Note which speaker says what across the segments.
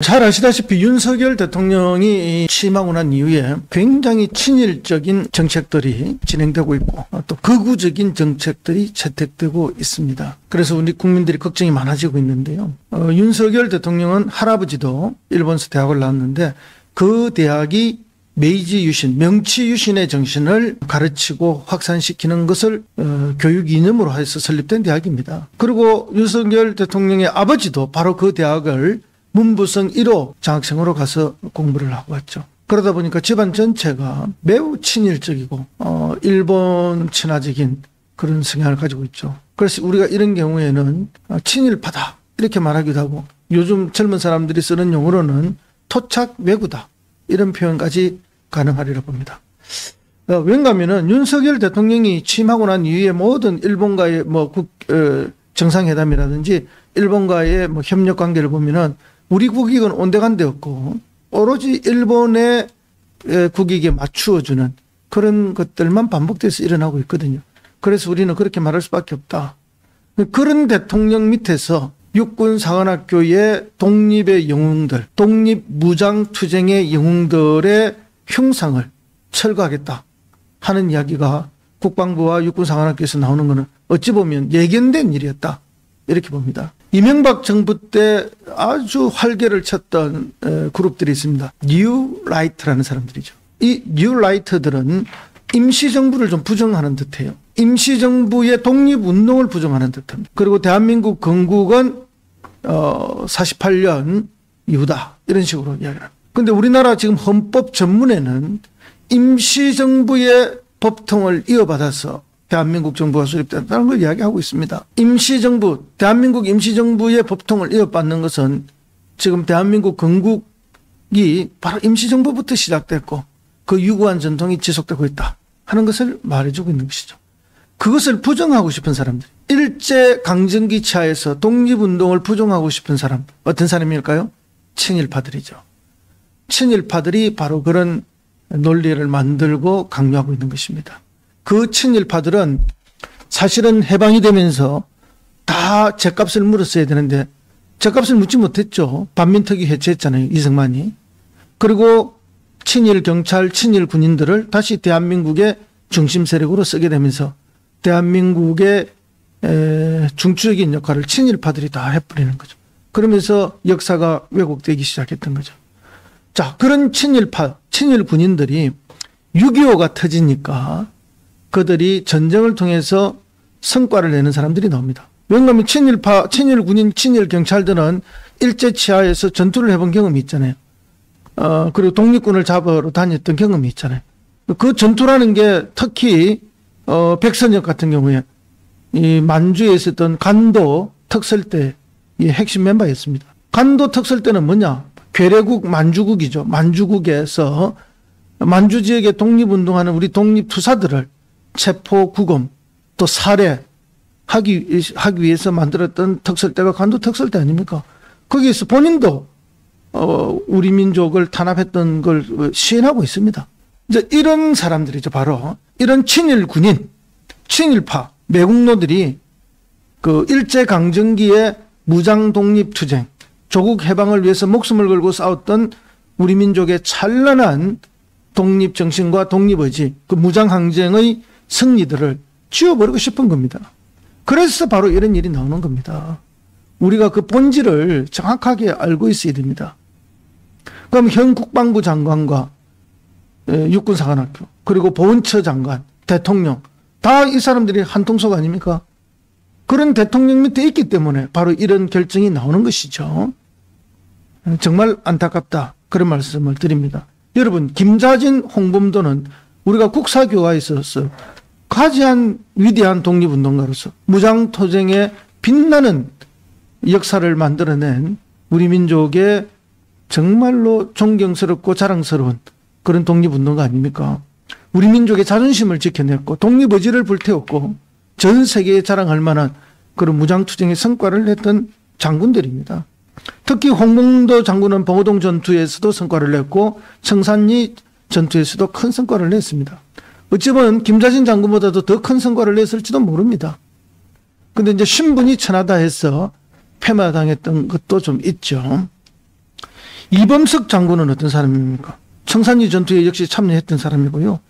Speaker 1: 잘 아시다시피 윤석열 대통령이 취임하고 난 이후에 굉장히 친일적인 정책들이 진행되고 있고 또 극우적인 정책들이 채택되고 있습니다. 그래서 우리 국민들이 걱정이 많아지고 있는데요. 윤석열 대통령은 할아버지도 일본에서 대학을 나왔는데 그 대학이 메이지 유신, 명치 유신의 정신을 가르치고 확산시키는 것을 교육 이념으로 해서 설립된 대학입니다. 그리고 윤석열 대통령의 아버지도 바로 그 대학을 문부성 1호 장학생으로 가서 공부를 하고 왔죠. 그러다 보니까 집안 전체가 매우 친일적이고 일본 친화적인 그런 성향을 가지고 있죠. 그래서 우리가 이런 경우에는 친일파다 이렇게 말하기도 하고 요즘 젊은 사람들이 쓰는 용어로는 토착 외구다 이런 표현까지 가능하리라 봅니다. 왠가 하면은 윤석열 대통령이 취임하고 난 이후에 모든 일본과의 정상회담이라든지 일본과의 협력 관계를 보면은 우리 국익은 온데간데 없고 오로지 일본의 국익에 맞추어주는 그런 것들만 반복돼서 일어나고 있거든요. 그래서 우리는 그렇게 말할 수밖에 없다. 그런 대통령 밑에서 육군사관학교의 독립의 영웅들, 독립무장투쟁의 영웅들의 흉상을 철거하겠다 하는 이야기가 국방부와 육군사관학교에서 나오는 것은 어찌 보면 예견된 일이었다 이렇게 봅니다. 이명박 정부 때 아주 활개를 쳤던 그룹들이 있습니다. 뉴 라이트라는 사람들이죠. 이 뉴 라이트들은 임시정부를 좀 부정하는 듯해요. 임시정부의 독립운동을 부정하는 듯합니다. 그리고 대한민국 건국은 48년 이후다 이런 식으로 이야기를 합니다. 그런데 우리나라 지금 헌법 전문에는 임시정부의 법통을 이어받아서 대한민국 정부가 수립됐다는 걸 이야기하고 있습니다. 임시정부, 대한민국 임시정부의 법통을 이어받는 것은 지금 대한민국 건국이 바로 임시정부부터 시작됐고 그 유구한 전통이 지속되고 있다 하는 것을 말해주고 있는 것이죠. 그것을 부정하고 싶은 사람들, 일제강점기 차에서 독립운동을 부정하고 싶은 사람, 어떤 사람일까요? 친일파들이죠. 친일파들이 바로 그런 논리를 만들고 강요하고 있는 것입니다. 그 친일파들은 사실은 해방이 되면서 다 죗값을 물었어야 되는데 죗값을 묻지 못했죠. 반민특위 해체했잖아요. 이승만이. 그리고 친일 경찰, 친일 군인들을 다시 대한민국의 중심 세력으로 쓰게 되면서 대한민국의 중추적인 역할을 친일파들이 다 해버리는 거죠. 그러면서 역사가 왜곡되기 시작했던 거죠. 자, 그런 친일파, 친일 군인들이 6.25가 터지니까 그들이 전쟁을 통해서 성과를 내는 사람들이 나옵니다. 왜냐하면 친일파, 친일 군인, 친일 경찰들은 일제 치하에서 전투를 해본 경험이 있잖아요. 그리고 독립군을 잡으러 다녔던 경험이 있잖아요. 그 전투라는 게 특히 백선엽 같은 경우에 이 만주에 있었던 간도 특설대의 핵심 멤버였습니다. 간도 특설대는 뭐냐? 괴뢰국 만주국이죠. 만주국에서 만주 지역에 독립운동하는 우리 독립투사들을 체포, 구금, 또 살해하기 위해서 만들었던 특설대가 간도 특설대 아닙니까? 거기에서 본인도 우리 민족을 탄압했던 걸 시인하고 있습니다. 이제 이런 사람들이죠. 바로 이런 친일 군인, 친일파, 매국노들이 그 일제강점기의 무장 독립투쟁, 조국 해방을 위해서 목숨을 걸고 싸웠던 우리 민족의 찬란한 독립정신과 독립의지, 그 무장항쟁의 승리들을 지워버리고 싶은 겁니다. 그래서 바로 이런 일이 나오는 겁니다. 우리가 그 본질을 정확하게 알고 있어야 됩니다. 그럼 현 국방부 장관과 육군사관학교 그리고 보훈처 장관, 대통령 다 이 사람들이 한통속 아닙니까? 그런 대통령 밑에 있기 때문에 바로 이런 결정이 나오는 것이죠. 정말 안타깝다 그런 말씀을 드립니다. 여러분, 김자진 홍범도는 우리가 국사교화에 있어서 가지한 위대한 독립운동가로서 무장투쟁에 빛나는 역사를 만들어낸 우리 민족의 정말로 존경스럽고 자랑스러운 그런 독립운동가 아닙니까? 우리 민족의 자존심을 지켜냈고 독립의지를 불태웠고 전 세계에 자랑할 만한 그런 무장투쟁의 성과를 냈던 장군들입니다. 특히 홍범도 장군은 봉오동 전투에서도 성과를 냈고 청산리 전투에서도 큰 성과를 냈습니다. 어찌 보면 김자진 장군보다도 더 큰 성과를 냈을지도 모릅니다. 그런데 이제 신분이 천하다 해서 폐마당했던 것도 좀 있죠. 이범석 장군은 어떤 사람입니까? 청산리 전투에 역시 참여했던 사람이고요.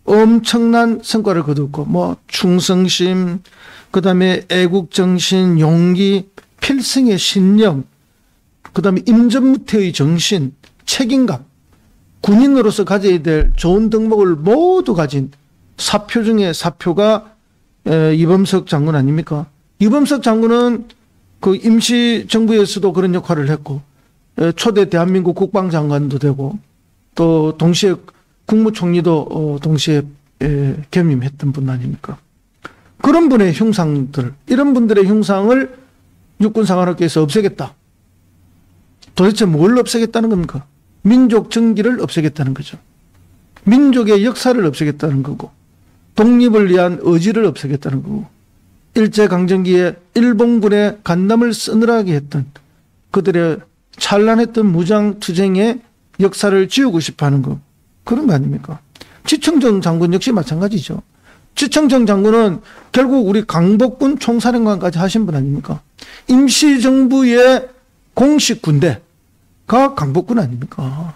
Speaker 1: 엄청난 성과를 거뒀고 뭐 충성심, 그다음에 애국정신, 용기, 필승의 신념, 그다음에 임전무태의 정신, 책임감, 군인으로서 가져야 될 좋은 덕목을 모두 가진 사표 중에 사표가 이범석 장군 아닙니까? 이범석 장군은 그 임시정부에서도 그런 역할을 했고 초대 대한민국 국방장관도 되고 또 동시에 국무총리도 동시에 겸임했던 분 아닙니까? 그런 분의 흉상들, 이런 분들의 흉상을 육군사관학교에서 없애겠다. 도대체 뭘 없애겠다는 겁니까? 민족 정기를 없애겠다는 거죠. 민족의 역사를 없애겠다는 거고, 독립을 위한 의지를 없애겠다는 거고, 일제강점기에 일본군의 간담을 서늘하게 했던 그들의 찬란했던 무장투쟁의 역사를 지우고 싶어하는 거, 그런 거 아닙니까? 지청정 장군 역시 마찬가지죠. 지청정 장군은 결국 우리 강복군 총사령관까지 하신 분 아닙니까? 임시정부의 공식 군대가 강복군 아닙니까?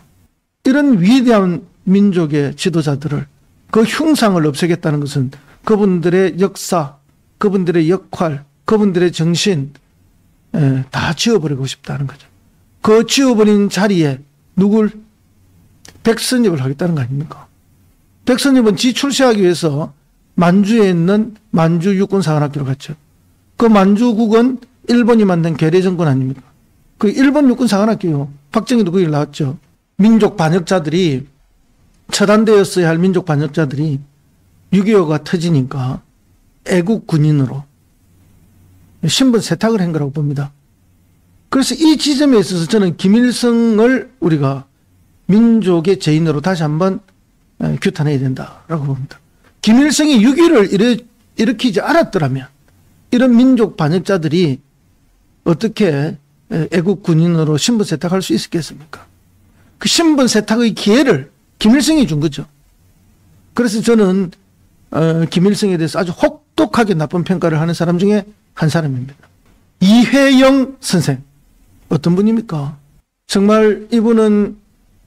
Speaker 1: 이런 위대한 민족의 지도자들을, 그 흉상을 없애겠다는 것은 그분들의 역사, 그분들의 역할, 그분들의 정신 다 지워버리고 싶다는 거죠. 그 지워버린 자리에 누굴? 백선엽을 하겠다는 거 아닙니까? 백선엽은 지 출세하기 위해서 만주에 있는 만주 육군사관학교를 갔죠. 그 만주국은 일본이 만든 괴뢰정권 아닙니까? 그 일본 육군사관학교요. 박정희도 거기 나왔죠. 민족 반역자들이, 처단되었어야 할 민족 반역자들이 6.25가 터지니까 애국 군인으로 신분 세탁을 한 거라고 봅니다. 그래서 이 지점에 있어서 저는 김일성을 우리가 민족의 죄인으로 다시 한번 규탄해야 된다라고 봅니다. 김일성이 6.25를 일으키지 않았더라면 이런 민족 반역자들이 어떻게 애국 군인으로 신분 세탁할 수 있었겠습니까? 그 신분 세탁의 기회를 김일성이 준 거죠. 그래서 저는 김일성에 대해서 아주 혹독하게 나쁜 평가를 하는 사람 중에 한 사람입니다. 이회영 선생, 어떤 분입니까? 정말 이분은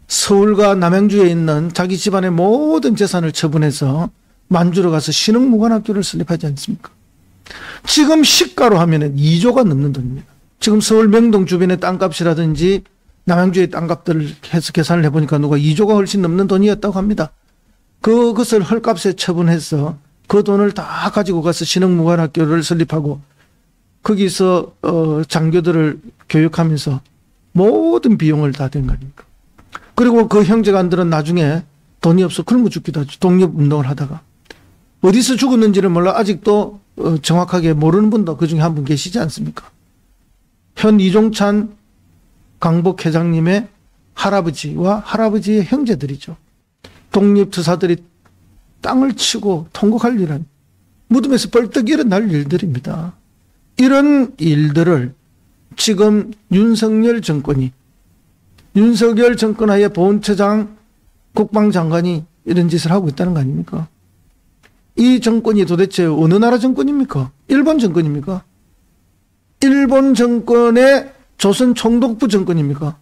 Speaker 1: 서울과 남양주에 있는 자기 집안의 모든 재산을 처분해서 만주로 가서 신흥무관학교를 설립하지 않습니까? 지금 시가로 하면 2조가 넘는 돈입니다. 지금 서울 명동 주변의 땅값이라든지 남양주의 땅값들을 해서 계산을 해보니까 누가 2조가 훨씬 넘는 돈이었다고 합니다. 그것을 헐값에 처분해서 그 돈을 다 가지고 가서 신흥무관학교를 설립하고 거기서 장교들을 교육하면서 모든 비용을 다 댄 거 아닙니까? 그리고 그 형제간들은 나중에 돈이 없어 굶어 죽기도 하죠. 독립운동을 하다가. 어디서 죽었는지를 몰라 아직도 정확하게 모르는 분도 그중에 한 분 계시지 않습니까? 현 이종찬 강복 회장님의 할아버지와 할아버지의 형제들이죠. 독립투사들이 땅을 치고 통곡할 일은 무덤에서 벌떡 일어날 일들입니다. 이런 일들을 지금 윤석열 정권 하에 보훈처장 국방장관이 이런 짓을 하고 있다는 거 아닙니까? 이 정권이 도대체 어느 나라 정권입니까? 일본 정권입니까? 일본 정권의 조선 총독부 정권입니까?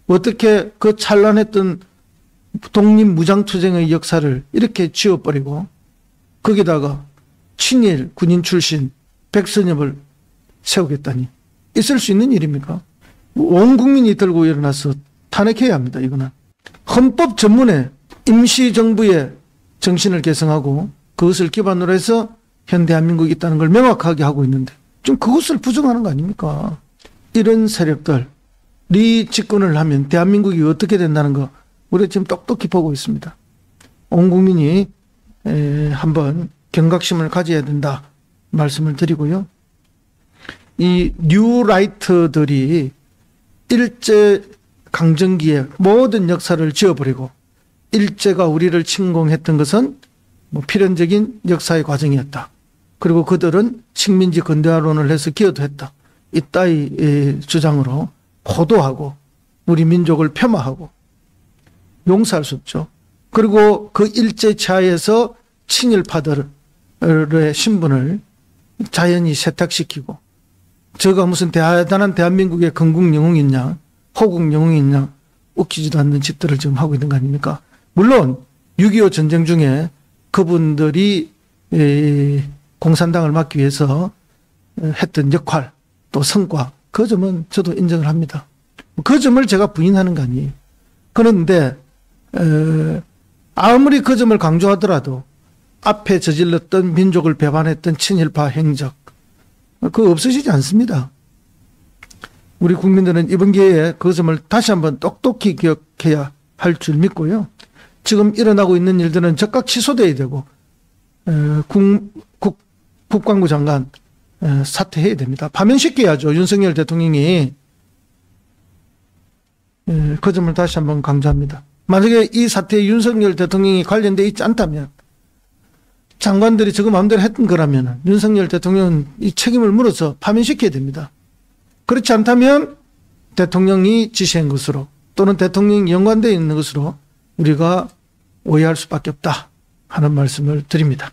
Speaker 1: 어떻게 그 찬란했던 독립무장투쟁의 역사를 이렇게 지워버리고 거기다가 친일 군인 출신 백선엽을 세우겠다니 있을 수 있는 일입니까? 온 국민이 들고 일어나서 탄핵해야 합니다. 이거는 헌법 전문에 임시정부의 정신을 개성하고 그것을 기반으로 해서 현 대한민국이 있다는 걸 명확하게 하고 있는데 좀 그것을 부정하는 거 아닙니까? 이런 세력들이 집권을 하면 대한민국이 어떻게 된다는 거 우리가 지금 똑똑히 보고 있습니다. 온 국민이 한번 경각심을 가져야 된다 말씀을 드리고요. 이 뉴라이트들이 일제 강점기에 모든 역사를 지워버리고 일제가 우리를 침공했던 것은 뭐 필연적인 역사의 과정이었다. 그리고 그들은 식민지 근대화론을 해서 기여도했다. 이따위 주장으로 호도하고 우리 민족을 폄하하고 용서할 수 없죠. 그리고 그 일제 차에서 친일파들의 신분을 자연히 세탁시키고 저가 무슨 대단한 대한민국의 건국 영웅이냐 호국 영웅이냐 웃기지도 않는 짓들을 지금 하고 있는 거 아닙니까? 물론 6.25 전쟁 중에 그분들이 공산당을 막기 위해서 했던 역할 또 성과 그 점은 저도 인정을 합니다. 그 점을 제가 부인하는 거 아니에요. 그런데 아무리 그 점을 강조하더라도 앞에 저질렀던 민족을 배반했던 친일파 행적 그거 없어지지 않습니다. 우리 국민들은 이번 기회에 그 점을 다시 한번 똑똑히 기억해야 할 줄 믿고요. 지금 일어나고 있는 일들은 즉각 취소돼야 되고 국방부 장관 사퇴해야 됩니다. 파면시켜야죠. 윤석열 대통령이 그 점을 다시 한번 강조합니다. 만약에 이 사태에 윤석열 대통령이 관련되어 있지 않다면 장관들이 저거 마음대로 했던 거라면 윤석열 대통령은 이 책임을 물어서 파면시켜야 됩니다. 그렇지 않다면 대통령이 지시한 것으로 또는 대통령이 연관되어 있는 것으로 우리가 오해할 수밖에 없다 하는 말씀을 드립니다.